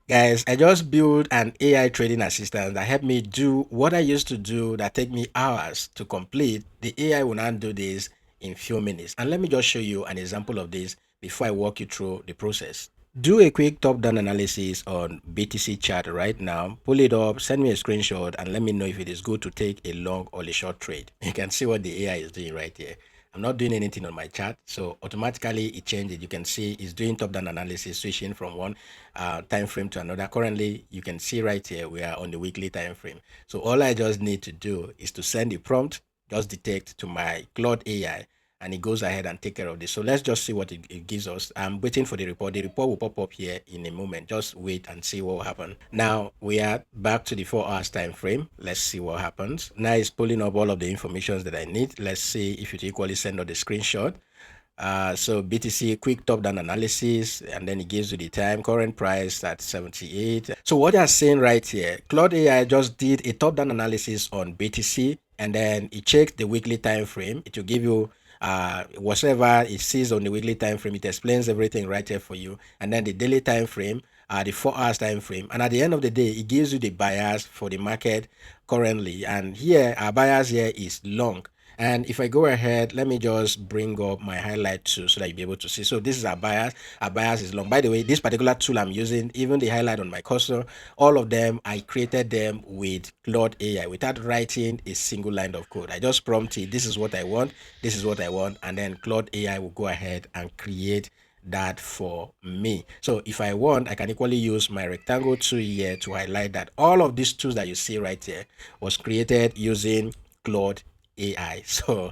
Guys, I just built an AI trading assistant that helped me do what I used to do that take me hours to complete. The AI will now do this in few minutes. And let me just show you an example of this before I walk you through the process. Do a quick top-down analysis on BTC chart right now. Pull it up, send me a screenshot, and let me know if it is good to take a long or a short trade. You can see what the AI is doing right here. I'm not doing anything on my chart, so automatically it changes. You can see it's doing top-down analysis, switching from one time frame to another. Currently, you can see right here we are on the weekly time frame. So all I just need to do is to send the prompt, just detect to my Claude AI, and it goes ahead and take care of this. So let's just see what it gives us. I'm waiting for the report. The report will pop up here in a moment. Just wait and see what will happen. Now we are back to the 4 hours time frame. Let's see what happens. Now it's pulling up all of the information that I need. Let's see if it equally send out the screenshot. So BTC quick top down analysis, and then it gives you the time, current price at 78. So what they are saying right here, Claude AI just did a top down analysis on BTC, and then it checked the weekly time frame. It will give you whatever it sees on the weekly time frame. It explains everything right here for you, and then the daily time frame, the 4 hours time frame, and at the end of the day it gives you the bias for the market currently. And here our bias here is long. And if I go ahead, let me just bring up my highlight tool so that you'll be able to see. So this is our bias. Our bias is long. By the way, this particular tool I'm using, even the highlight on my cursor, all of them, I created them with Claude AI without writing a single line of code. I just prompted, this is what I want, this is what I want, and then Claude AI will go ahead and create that for me. So if I want, I can equally use my rectangle tool here to highlight that all of these tools that you see right here was created using Claude AI. So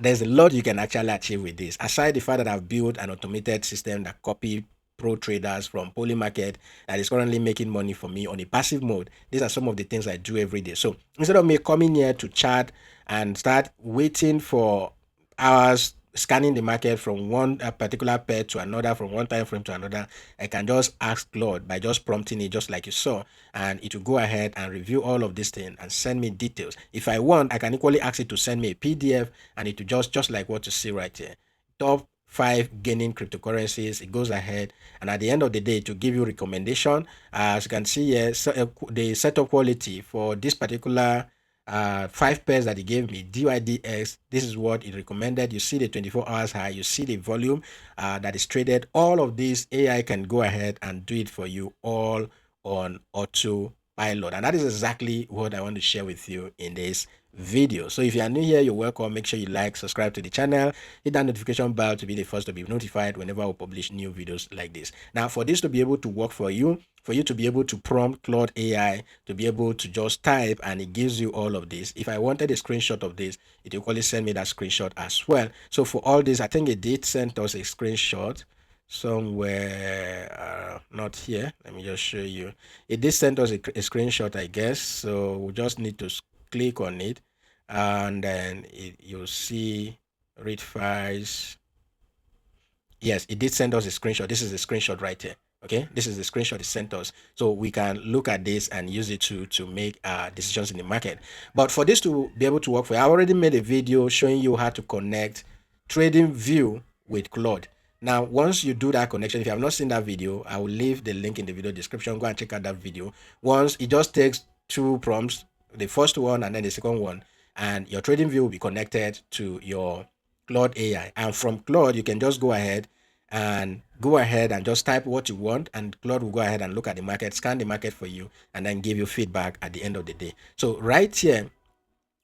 there's a lot you can actually achieve with this. Aside the fact that I've built an automated system that copy pro traders from Poly Market that is currently making money for me on a passive mode. These are some of the things I do every day. So instead of me coming here to chat and start waiting for hours scanning the market from one particular pair to another, from one time frame to another, I can just ask Claude by just prompting it, just like you saw, and it will go ahead and review all of this thing and send me details. If I want, I can equally ask it to send me a PDF, and it will just like what you see right here, top 5 gaining cryptocurrencies. It goes ahead, and at the end of the day to give you recommendation. As you can see here, so, the setup quality for this particular 5 pairs that he gave me, DYDX, this is what it recommended. You see the 24 hours high, you see the volume that is traded. All of this AI can go ahead and do it for you all on autopilot, and that is exactly what I want to share with you in this video. So if you are new here, you're welcome. Make sure you like, subscribe to the channel, hit that notification bell to be the first to be notified whenever we publish new videos like this. Now for this to be able to work for you to be able to prompt Claude AI to be able to just type and it gives you all of this. If I wanted a screenshot of this, it will equally send me that screenshot as well. So for all this, I think it did send us a screenshot somewhere, not here. Let me just show you. It did send us a screenshot, I guess. So we just need to click on it, and then you'll see read files. Yes, it did send us a screenshot. This is the screenshot right here. Okay, this is the screenshot it sent us, so we can look at this and use it to make decisions in the market. But for this to be able to work for you, I already made a video showing you how to connect TradingView with Claude. Now once you do that connection, if you have not seen that video, I will leave the link in the video description. Go and check out that video. Once, it just takes 2 prompts, the first one and then the second one, and your TradingView will be connected to your Claude AI, and from Claude you can just go ahead and just type what you want, and Claude will go ahead and look at the market, scan the market for you, and then give you feedback at the end of the day. So right here,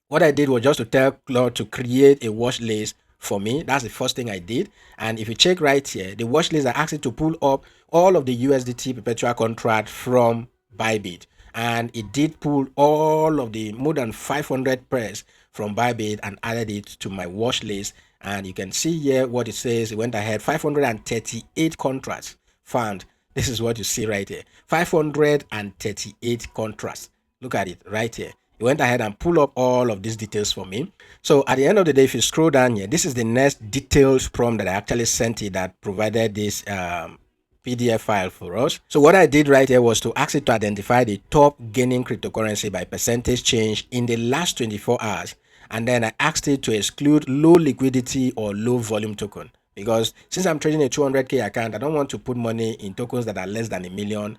what I did was just to tell Claude to create a watch list for me. That's the first thing I did. And if you check right here, the watch list, I asked it to pull up all of the USDT perpetual contract from Bybit, and it did pull all of the more than 500 pairs from Bybit and added it to my watch list. And you can see here what it says. It went ahead, 538 contracts found. This is what you see right here, 538 contracts. Look at it right here. It went ahead and pulled up all of these details for me. So at the end of the day, if you scroll down here, this is the next details prompt that I actually sent it that provided this PDF file for us. So what I did right here was to ask it to identify the top gaining cryptocurrency by percentage change in the last 24 hours. And then I asked it to exclude low liquidity or low volume token. because since I'm trading a 200k account, I don't want to put money in tokens that are less than $1 million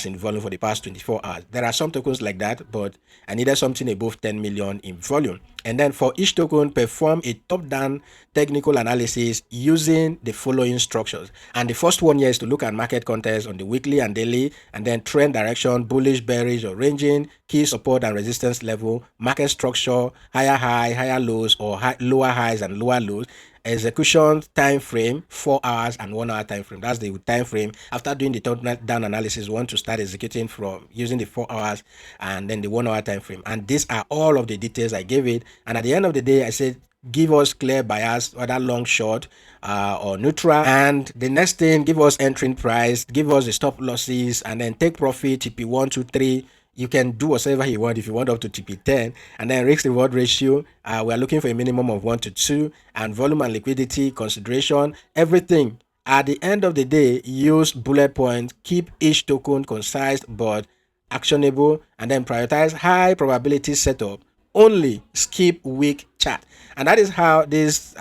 in volume for the past 24 hours. There are some tokens like that, but I needed something above 10 million in volume. And then for each token, perform a top-down technical analysis using the following structures. And the first one here is to look at market context on the weekly and daily, and then trend direction, bullish, bearish, or ranging, key support and resistance level, market structure, higher high, higher lows, or lower highs and lower lows, execution time frame, 4 hours and 1 hour time frame. That's the time frame. After doing the top down analysis, we want to start executing from using the 4 hours and then the 1 hour time frame. And these are all of the details I gave it. And at the end of the day, I said, give us clear bias, whether long, short, or neutral. And the next thing, give us entering price, give us the stop losses, and then take profit, TP1, 2, 3. You can do whatever you want if you want up to TP10. And then risk reward ratio, we are looking for a minimum of 1 to 2, and volume and liquidity consideration, everything. At the end of the day, use bullet points, keep each token concise but actionable, and then prioritize high probability setup. Only skip weak chart. And that is how this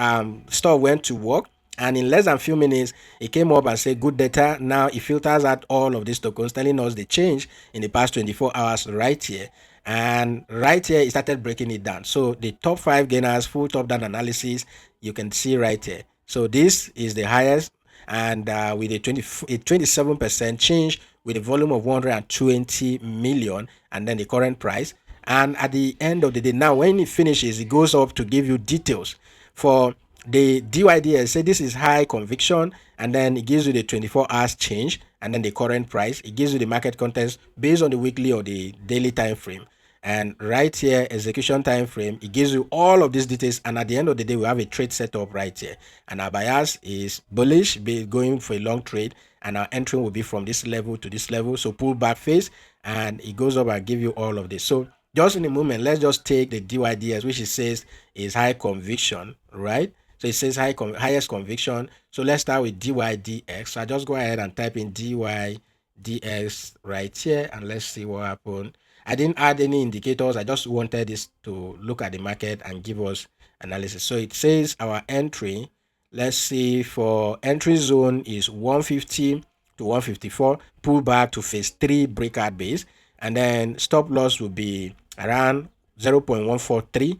stuff went to work. And in less than a few minutes, it came up and said good data. Now it filters out all of these tokens, telling us the change in the past 24 hours right here. And right here, it started breaking it down. So the top 5 gainers, full top down analysis, you can see right here. So this is the highest, and with a 27% change, with a volume of 120 million, and then the current price. And at the end of the day, now when it finishes, it goes up to give you details for the DYDX. Say this is high conviction, and then it gives you the 24 hours change, and then the current price. It gives you the market context based on the weekly or the daily time frame. And right here, execution time frame, it gives you all of these details. And at the end of the day, we have a trade setup right here, and our bias is bullish, be going for a long trade, and our entry will be from this level to this level. So pull back phase, and it goes up and give you all of this. So just in a moment, let's just take the DYDX, which it says is high conviction, right? So it says highest conviction. So let's start with DYDX. So I just go ahead and type in DYDX right here, and let's see what happened. I didn't add any indicators. I just wanted this to look at the market and give us analysis. So it says our entry, let's see, for entry zone is 150 to 154, pull back to phase 3 breakout base, and then stop loss will be around 0.143,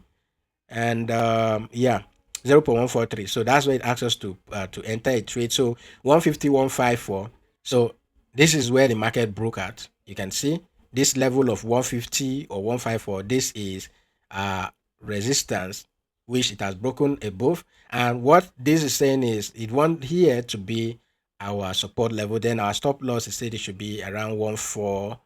and yeah, 0.143. So that's where it asks us to enter a trade. So 150, 154. So this is where the market broke out. You can see this level of 150 or 154. This is resistance, which it has broken above. And what this is saying is it wants here to be our support level. Then our stop loss is said it should be around 14.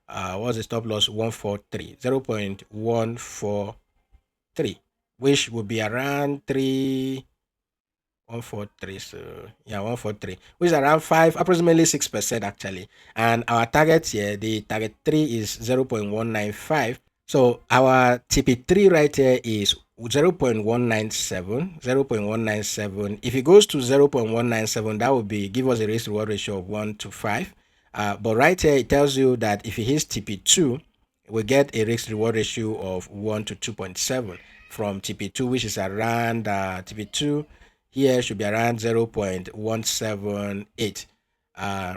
What's the stop loss? 143, 0.143, which will be around 143. So yeah, 143, which is around approximately 6% actually. And our target here, the target 3 is 0.195. So our TP3 right here is 0.197, 0.197. If it goes to 0.197, that would be give us a risk reward ratio of 1 to 5. But right here, it tells you that if it hits TP2, we get a risk reward ratio of 1 to 2.7 from TP2, which is around TP2 here should be around 0.178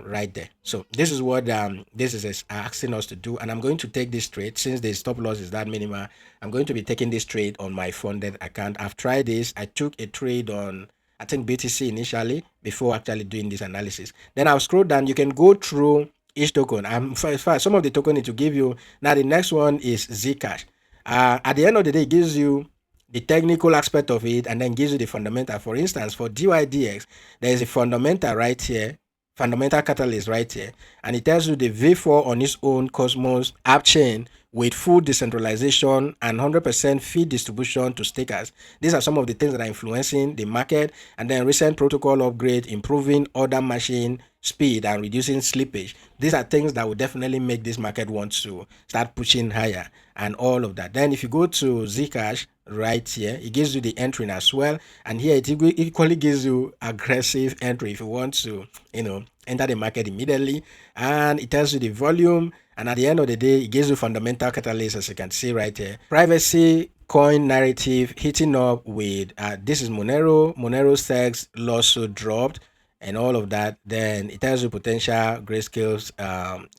right there. So this is what this is asking us to do, and I'm going to take this trade since the stop loss is that minimal. I'm going to be taking this trade on my funded account. I've tried this. I took a trade on, I think, BTC initially before actually doing this analysis. Then I'll scroll down. You can go through each token. Some of the token need to give you. Now the next one is Zcash. At the end of the day, it gives you the technical aspect of it, and then gives you the fundamental. For instance, for DYDX, there is a fundamental right here, fundamental catalyst right here, and it tells you the V4 on its own Cosmos app chain with full decentralization and 100% fee distribution to stakers. These are some of the things that are influencing the market. And then recent protocol upgrade, improving order machine speed and reducing slippage. These are things that will definitely make this market want to start pushing higher and all of that. Then if you go to Zcash right here, it gives you the entry as well, and here it equally gives you aggressive entry if you want to enter the market immediately, and it tells you the volume. And at the end of the day, it gives you fundamental catalyst, as you can see right here. Privacy coin narrative hitting up with this is Monero sex lawsuit dropped and all of that. Then it tells you potential grayscales,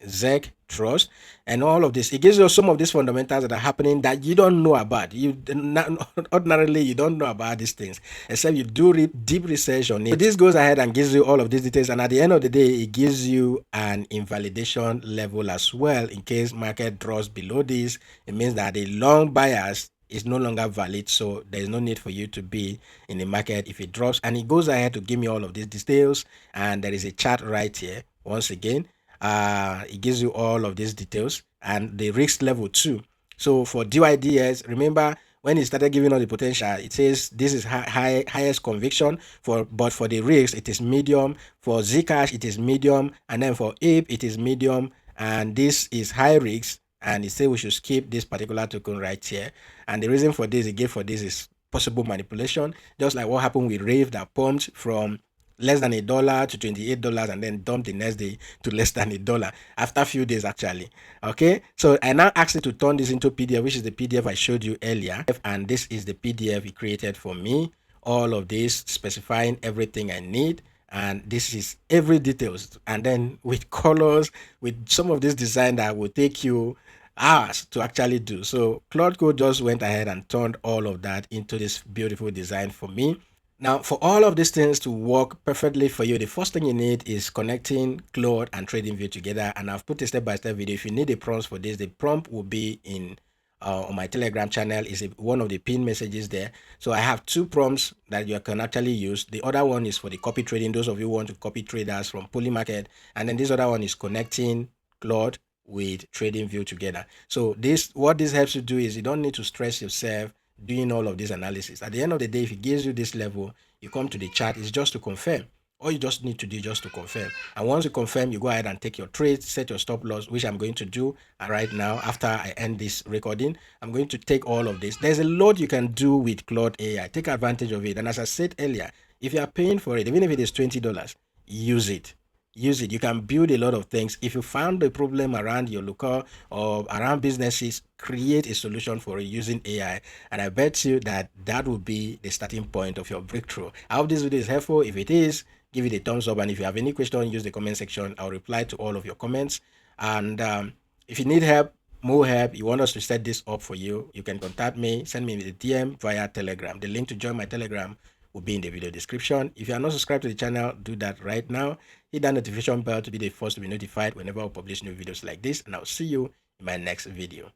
Zec trust, and all of this. It gives you some of these fundamentals that are happening that you don't know about. Ordinarily you don't know about these things except you do deep research on it. So this goes ahead and gives you all of these details, and at the end of the day it gives you an invalidation level as well. In case market drops below this, it means that the long bias is no longer valid, so there is no need for you to be in the market if it drops. And it goes ahead to give me all of these details, and there is a chart right here. Once again, it gives you all of these details and the risk level too. So for DYDX, remember when it started giving all the potential, it says this is highest conviction but for the risk it is medium. For Zcash it is medium, and then for ape it is medium, and this is high risk, and it says we should skip this particular token right here. And the reason for this it gave for this is possible manipulation, just like what happened with Rave that pumped from less than $1 to $28 and then dumped the next day to less than $1 after a few days actually. Okay, so I now asked it to turn this into PDF, which is the PDF I showed you earlier, and this is the PDF it created for me. All of this specifying everything I need, and this is every details, and then with colors, with some of this design that will take you hours to actually do. So Claude Code just went ahead and turned all of that into this beautiful design for me. Now, for all of these things to work perfectly for you, the first thing you need is connecting Claude and TradingView together. And I've put a step-by-step video. If you need a prompt for this, the prompt will be in on my Telegram channel. Is one of the pinned messages there. So I have two prompts that you can actually use. The other one is for the copy trading. Those of you who want to copy traders from Polymarket, and then this other one is connecting Claude with TradingView together. So what this helps you do is you don't need to stress yourself doing all of this analysis. At the end of the day, if it gives you this level, you come to the chart, it's just to confirm. All you just need to do just to confirm. And once you confirm, you go ahead and take your trades, set your stop loss, which I'm going to do right now. After I end this recording, I'm going to take all of this. There's a lot you can do with Claude AI. Take advantage of it. And as I said earlier, if you are paying for it, even if it is $20, use it. Use it. You can build a lot of things. If you found a problem around your local or around businesses, create a solution for it using AI, and I bet you that that will be the starting point of your breakthrough. I hope this video is helpful. If it is, give it a thumbs up, and if you have any question, use the comment section. I'll reply to all of your comments. And if you need help, more help, you want us to set this up for you, you can contact me, send me a DM via Telegram. The link to join my Telegram will be in the video description. If you are not subscribed to the channel, do that right now. Hit that notification bell to be the first to be notified whenever I publish new videos like this, and I'll see you in my next video.